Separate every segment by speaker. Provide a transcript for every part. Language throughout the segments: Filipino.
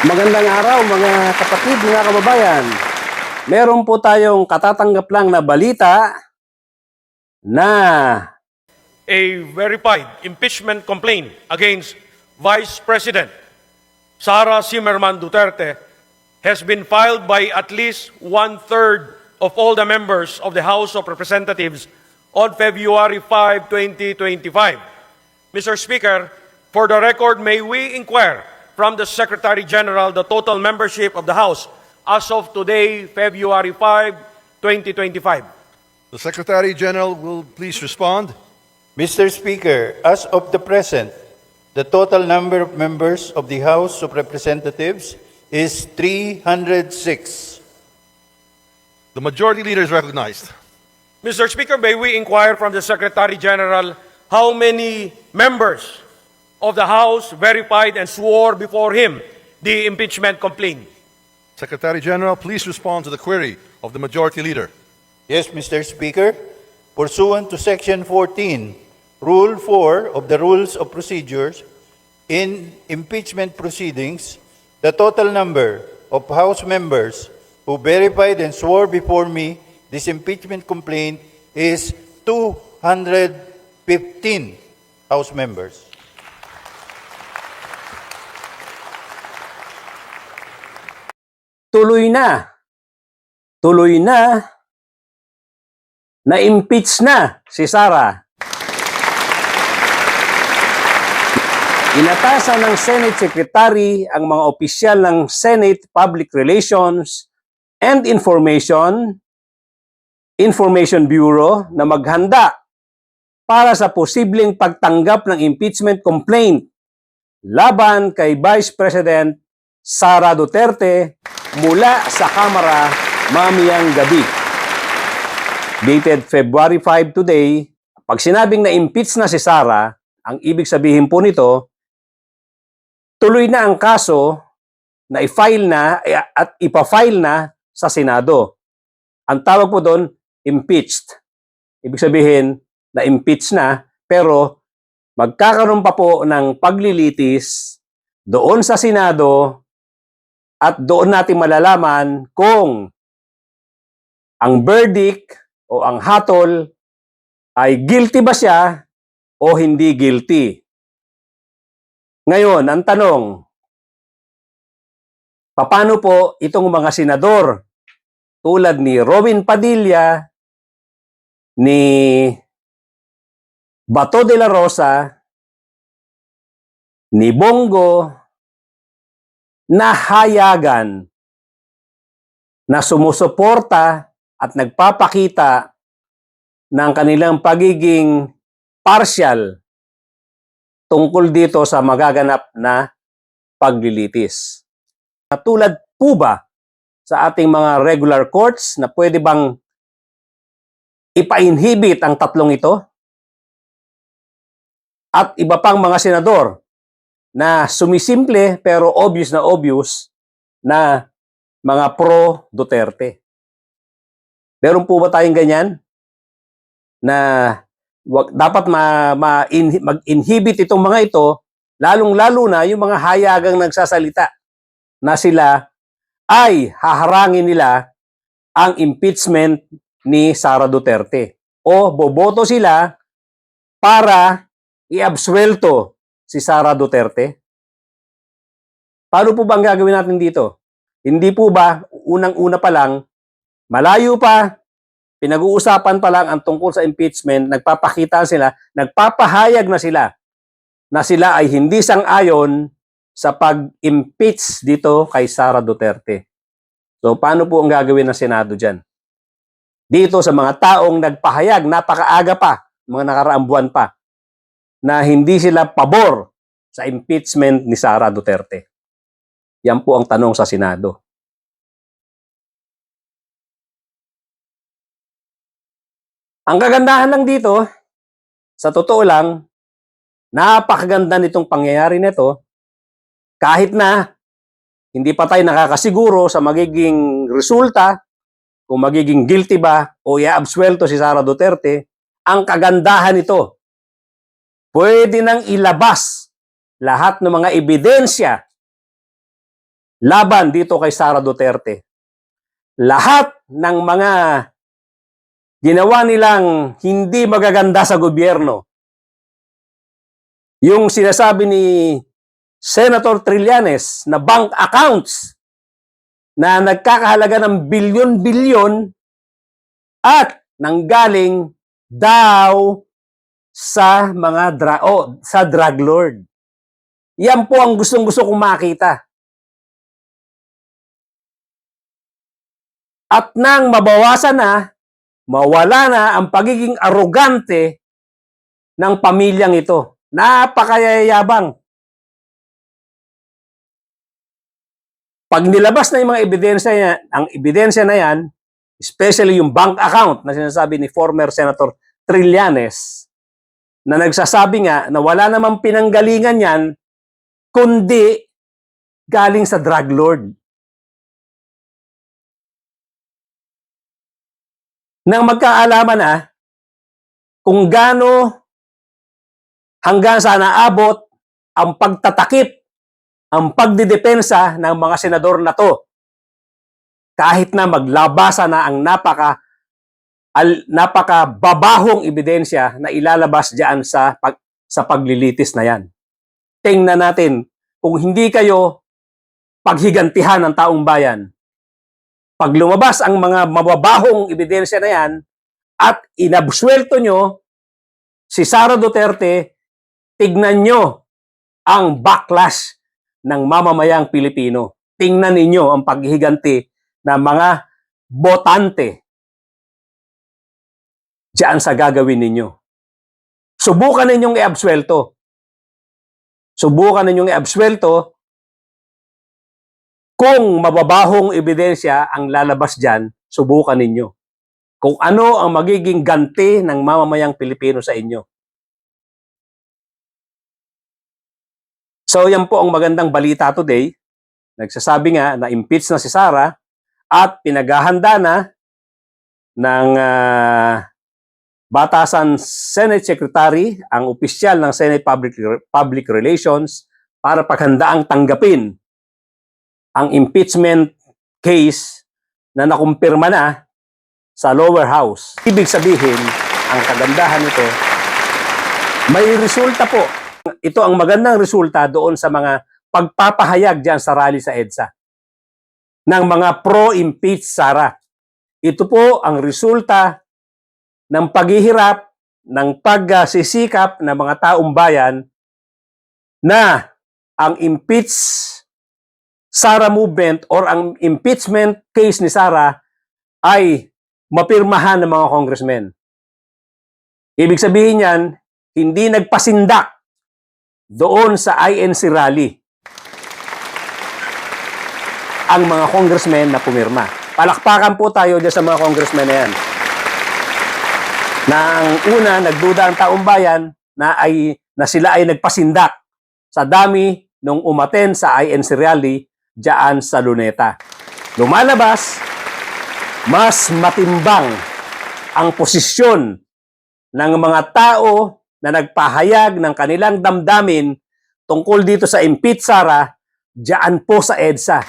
Speaker 1: Magandang araw mga kapatid, mga kababayan. Meron po tayong katatanggap lang na balita na
Speaker 2: A verified impeachment complaint against Vice President Sara Zimmerman Duterte has been filed by at least one-third of all the members of the House of Representatives on February 5, 2025. Mr. Speaker, for the record, may we inquire from the Secretary General the total membership of the House as of today, February 5, 2025.
Speaker 3: The Secretary General will please respond.
Speaker 4: Mr. Speaker, as of the present, the total number of members of the House of Representatives is 306.
Speaker 3: The Majority Leader is recognized.
Speaker 2: Mr. Speaker, may we inquire from the Secretary General how many members of the House verified and swore before him the impeachment complaint?
Speaker 3: Secretary General, please respond to the query of the Majority Leader.
Speaker 4: Yes, Mr. Speaker, pursuant to Section 14, Rule 4 of the Rules of Procedures, in impeachment proceedings, the total number of House members who verified and swore before me this impeachment complaint is 215 House members.
Speaker 1: tuloy na na-impeach na si Sara. Inatasan ng Senate Secretary ang mga opisyal ng Senate Public Relations and Information Bureau na maghanda para sa posibleng pagtanggap ng impeachment complaint laban kay Vice President Sara Duterte mula sa Kamara mamayang gabi. Dated February 5 today, pag sinabing na-impeach na si Sara, ang ibig sabihin po nito, tuloy na ang kaso na i-file na at ipa-file na sa Senado. Ang tawag po doon, impeached. Ibig sabihin, na-impeach na, pero magkakaroon pa po ng paglilitis doon sa Senado at doon natin malalaman kung ang verdict o ang hatol ay guilty ba siya o hindi guilty. Ngayon, ang tanong, paano po itong mga senador tulad ni Robin Padilla, ni Bato de la Rosa, ni Bongo, na hayagan na sumusuporta at nagpapakita ng kanilang pagiging partial tungkol dito sa magaganap na paglilitis. Tulad po ba sa ating mga regular courts na pwede bang ipa-inhibit ang tatlong ito? At iba pang mga senador na sumisimple pero obvious na mga pro-Duterte. Meron po ba tayong ganyan? Na dapat mag-inhibit itong mga ito, lalong-lalo na yung mga hayagang nagsasalita na sila ay haharangin nila ang impeachment ni Sara Duterte. O boboto sila para i-absuelto si Sara Duterte. Paano po ba ang gagawin natin dito? Hindi po ba unang-una pa lang, malayo pa, pinag-uusapan pa lang ang tungkol sa impeachment, nagpapakita sila, nagpapahayag na sila ay hindi sang-ayon sa pag-impeach dito kay Sara Duterte. So, paano po ang gagawin ng Senado dyan? Dito sa mga taong nagpahayag, napakaaga pa, mga nakaraang buwan pa, na hindi sila pabor sa impeachment ni Sara Duterte. Yan po ang tanong sa Senado. Ang kagandahan lang dito, sa totoo lang, napakaganda nitong pangyayari nito, kahit na hindi pa tayo nakakasiguro sa magiging resulta, kung magiging guilty ba o i-absuelto si Sara Duterte, ang kagandahan nito, pwede nang ilabas lahat ng mga ebidensya laban dito kay Sara Duterte. Lahat ng mga ginawa nilang hindi magaganda sa gobyerno, yung sinasabi ni Senator Trillanes na bank accounts na nagkakahalaga ng bilyon-bilyon at nanggaling daw sa mga sa drug lord. Yan po ang gustong-gusto kong makita. At nang mabawasan na, mawala na ang pagiging arogante ng pamilyang ito. Napakayayabang. Pag nilabas na yung mga ebidensya yan, ang ebidensya na yan, especially yung bank account na sinasabi ni former Senator Trillanes, na nagsasabi nga na wala namang pinanggalingan yan, kundi galing sa drug lord. Nang magkaalaman na kung gaano hanggang sa naabot ang pagtatakip, ang pagdidepensa ng mga senador na to, kahit na maglabasa na ang napakababahong ebidensya na ilalabas diyan sa paglilitis na yan. Tingnan natin kung hindi kayo paghigantihan ng taong bayan. Pag lumabas ang mga mababahong ebidensya na yan at inabsuelto nyo si Sara Duterte, tignan nyo ang backlash ng mamamayang Pilipino. Tingnan ninyo ang paghiganti ng mga botante diyan sa gagawin ninyo. Subukan ninyong i-absuelto. Subukan ninyong i-absuelto kung mababahong ebidensya ang lalabas dyan, subukan ninyo. Kung ano ang magiging ganti ng mamamayang Pilipino sa inyo. So yan po ang magandang balita today. Nagsasabi nga na impeach na si Sara at pinaghahanda na ng Batasan Senate Secretary, ang opisyal ng Senate Public Relations, para paghandaang tanggapin ang impeachment case na nakumpirma na sa lower house. Ibig sabihin, ang kagandahan nito, may resulta po. Ito ang magandang resulta doon sa mga pagpapahayag dyan sa rally sa EDSA ng mga pro-impeach Sara. Ito po ang resulta ng paghihirap, ng pagsisikap ng mga taong bayan na ang impeach Sara movement or ang impeachment case ni Sara ay mapirmahan ng mga congressmen. Ibig sabihin yan, hindi nagpasindak doon sa INC rally ang mga congressmen na pumirma. Palakpakan po tayo dyan sa mga congressmen na yan. Nang una, nagduda ang taong bayan na sila ay nagpasindak sa dami nung umaten sa INC rally diyan sa Luneta. Lumalabas, mas matimbang ang posisyon ng mga tao na nagpahayag ng kanilang damdamin tungkol dito sa impeach Sara diyan po sa EDSA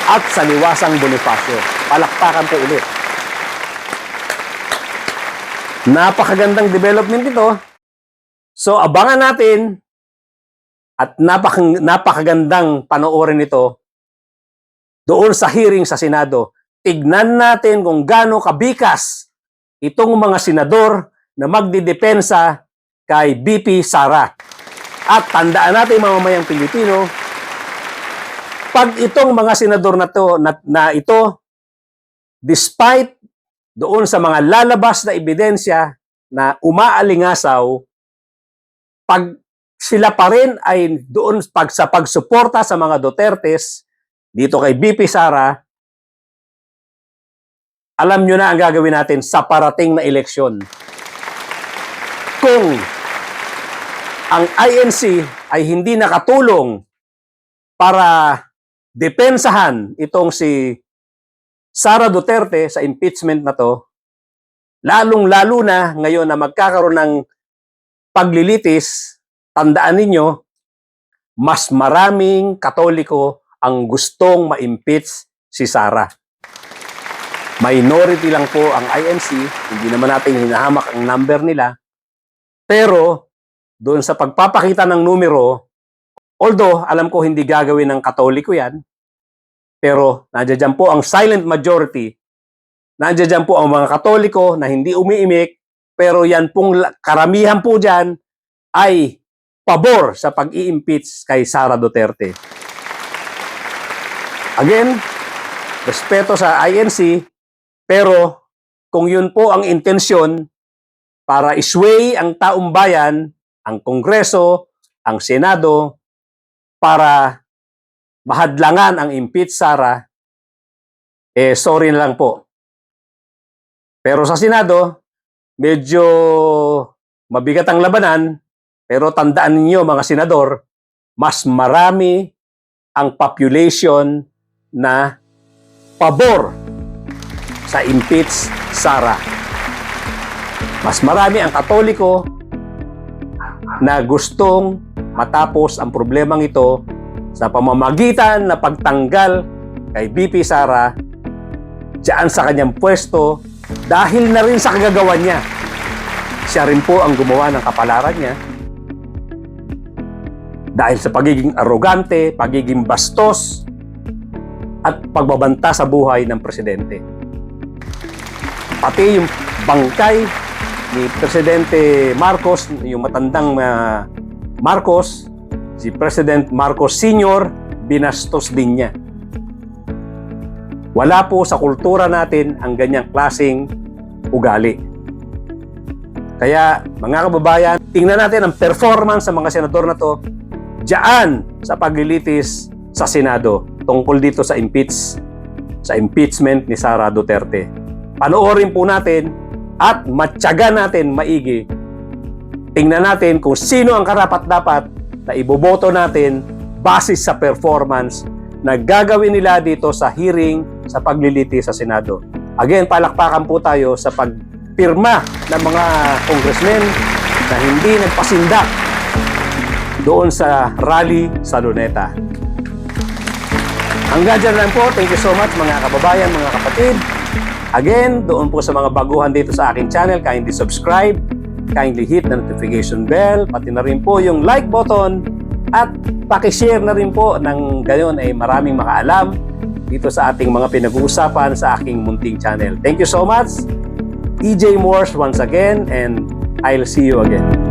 Speaker 1: at sa Liwasang Bonifacio. Palakpakan po ulit. Napakagandang development ito. So abangan natin at napakagandang panoorin ito doon sa hearing sa Senado. Tignan natin kung gaano kabikas itong mga senador na magdidepensa kay BP Sara. At tandaan natin mga mamamayang Pilipino, pag itong mga senador na ito, despite doon sa mga lalabas na ebidensya na umaalingasaw, pag sila pa rin ay doon sa pagsuporta sa mga Dutertes, dito kay BP Sara, alam nyo na ang gagawin natin sa parating na eleksyon. Kung ang INC ay hindi nakatulong para depensahan itong si Sara Duterte sa impeachment na to, lalong-lalo na ngayon na magkakaroon ng paglilitis, tandaan ninyo, mas maraming Katoliko ang gustong ma-impeach si Sara. Minority lang po ang INC, hindi naman natin hinahamak ang number nila. Pero, doon sa pagpapakita ng numero, although alam ko hindi gagawin ng Katoliko yan, pero nandiyan dyan po ang silent majority, nandiyan dyan po ang mga Katoliko na hindi umiimik, pero yan pong karamihan po dyan ay pabor sa pag-i-impeach kay Sara Duterte. Again, respeto sa INC, pero kung yun po ang intensyon para isway ang taong bayan, ang Kongreso, ang Senado, para mahadlangan ang impeach Sara, sorry na lang po. Pero sa Senado, medyo mabigat ang labanan, pero tandaan ninyo mga senador, mas marami ang population na pabor sa impeach Sara. Mas marami ang Katoliko na gustong matapos ang problemang ito sa pamamagitan na pagtanggal kay BP Sara diyan sa kanyang pwesto dahil na rin sa kagagawan niya. Siya rin po ang gumawa ng kapalaran niya dahil sa pagiging arrogante, pagiging bastos, at pagbabanta sa buhay ng presidente. Pati yung bangkay ni Presidente Marcos, yung matandang Marcos, si President Marcos Sr., binastos din niya. Wala po sa kultura natin ang ganyang klaseng ugali. Kaya, mga kababayan, tingnan natin ang performance sa mga senador na to diyan sa paglilitis sa Senado tungkol dito sa impeachment ni Sara Duterte. Panoorin po natin at matyaga natin maigi. Tingnan natin kung sino ang karapat-dapat na iboboto natin base sa performance na gagawin nila dito sa hearing sa paglilitis sa Senado. Again, palakpakan po tayo sa pagpirma ng mga congressmen na hindi nagpasindak doon sa rally sa Luneta. Hanggang dyan lang po. Thank you so much mga kababayan, mga kapatid. Again, doon po sa mga baguhan dito sa aking channel, kindly subscribe, kindly hit the notification bell, pati na rin po yung like button at pakishare na rin po ng gayon ay maraming makaalam dito sa ating mga pinag-uusapan sa aking munting channel. Thank you so much. TJ Morse once again and I'll see you again.